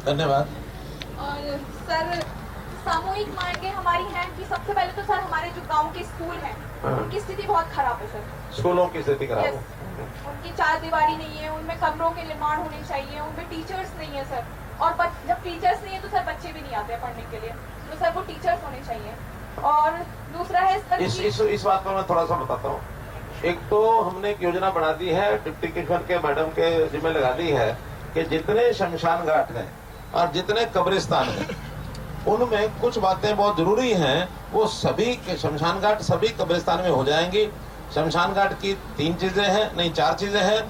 धन्यवाद। और सर सामूहिक मांगे हमारी हैं कि सबसे पहले तो सर हमारे जो गांव के स्कूल हैं उनकी स्थिति बहुत खराब है सर। स्कूलों की स्थिति खराब है। उनकी चार दीवारी नहीं है, उनमें कमरों के निर्माण होने चाहिए, उनमें टीचर्स नहीं है सर। और जब टीचर्स नहीं है तो सर बच्चे भी नहीं आते पढ़ने के लिए, तो सर वो टीचर्स होने चाहिए। और दूसरा है सर इस बात पर मैं थोड़ा सा बताता हूँ। एक तो हमने एक योजना बना दी है, डिप्टी कमिश्नर के मैडम के जिम्मे लगा दी है कि जितने शमशान घाट हैं और जितने कब्रिस्तान हैं उनमें कुछ बातें बहुत जरूरी हैं, वो सभी के शमशान घाट सभी कब्रिस्तान में हो जाएंगी। शमशान घाट की 3 चीजें हैं, नहीं 4 चीजें हैं।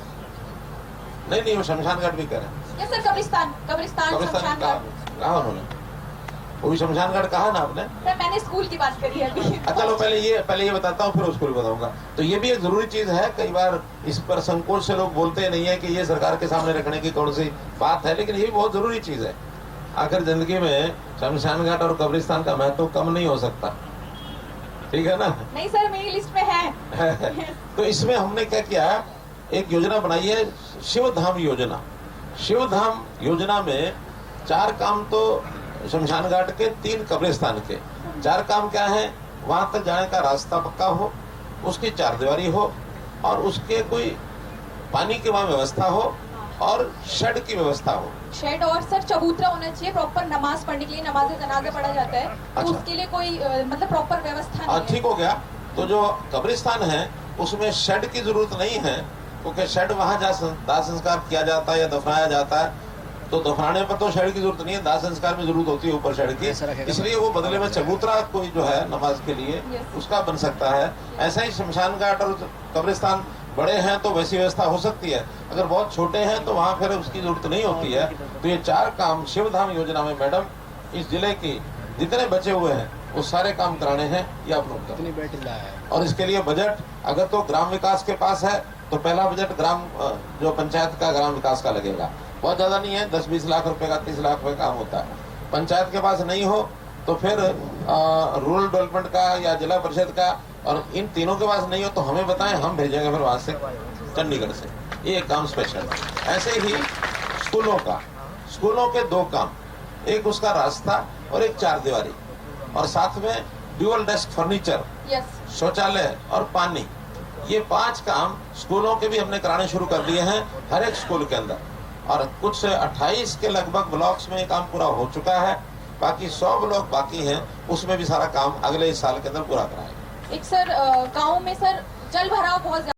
नहीं वो शमशान घाट भी करें। यस सर, कब्रिस्तान शमशान घाट कहा उन्होंने, वो भी शमशान घाट कहा ना आपने? सर मैंने स्कूल की बात करी है अभी। चलो पहले ये बताता हूँ, फिर उसको भी बताऊंगा। तो ये भी एक जरूरी चीज है। कई बार इस पर संकोच से लोग बोलते नहीं है कि ये सरकार के सामने रखने की कौन सी बात है, लेकिन ये भी बहुत जरूरी चीज है। आखिर जिंदगी में शमशान घाट और कब्रिस्तान का महत्व कम नहीं हो सकता, ठीक है ना? नहीं सर, मेरी लिस्ट में है। तो इसमें हमने क्या किया, एक योजना बनाई है, शिवधाम योजना। शिवधाम योजना में 4 काम तो शमशान घाट के, 3 कब्रिस्तान के। 4 काम क्या है? वहां तक जाने का रास्ता पक्का हो, उसकी 4 दीवारी हो, और उसके कोई पानी की वहां व्यवस्था हो, और शेड की व्यवस्था हो। शेड और सर चबूतरा होना चाहिए प्रॉपर, नमाज पढ़ने के लिए, नमाज जनाजा पढ़ा जाता है। अच्छा। तो उसके लिए कोई मतलब प्रॉपर व्यवस्था नहीं है। ठीक हो गया। तो जो कब्रिस्तान है उसमें शेड की जरूरत नहीं है, क्योंकि शेड वहां दाह संस्कार किया जाता है या दफनाया जाता है, तो दफनाने पर तो शेड की जरूरत नहीं है, दाह संस्कार में जरूरत होती है ऊपर शेड की। इसलिए वो बदले में चबूतरा कोई जो है नमाज के लिए उसका बन सकता है। ऐसा ही शमशान घाट और कब्रिस्तान बड़े हैं तो वैसी व्यवस्था हो सकती है, अगर बहुत छोटे हैं तो वहां फिर उसकी जरूरत नहीं होती है। तो ये 4 काम शिवधाम योजना में मैडम इस जिले की जितने बचे हुए हैं वो सारे काम कराने हैं, ये आप लोग करें। और इसके लिए बजट अगर तो ग्राम विकास के पास है तो पहला बजट ग्राम जो पंचायत का ग्राम विकास का लगेगा, बहुत ज्यादा नहीं है, 10-20 लाख रुपए का, 30 लाख रुपए काम होता है। पंचायत के पास नहीं हो तो फिर रूरल डेवलपमेंट का या जिला परिषद का, और इन तीनों के पास नहीं हो तो हमें बताएं, हम भेजेंगे फिर वहां से चंडीगढ़ से। ये एक काम स्पेशल। ऐसे ही स्कूलों के 2 काम, एक उसका रास्ता और एक 4 दीवारी, और साथ में ड्यूअल डेस्क फर्नीचर, शौचालय और पानी। ये 5 काम स्कूलों के भी हमने कराने शुरू कर दिए हैं हर एक स्कूल के अंदर, और कुछ 28 के लगभग ब्लॉक्स में ये काम पूरा हो चुका है। बाकी 100 ब्लॉक बाकी हैं, उसमें भी सारा काम अगले इस साल के अंदर पूरा कराएंगे। एक सर गाँव में सर जल भराव बहुत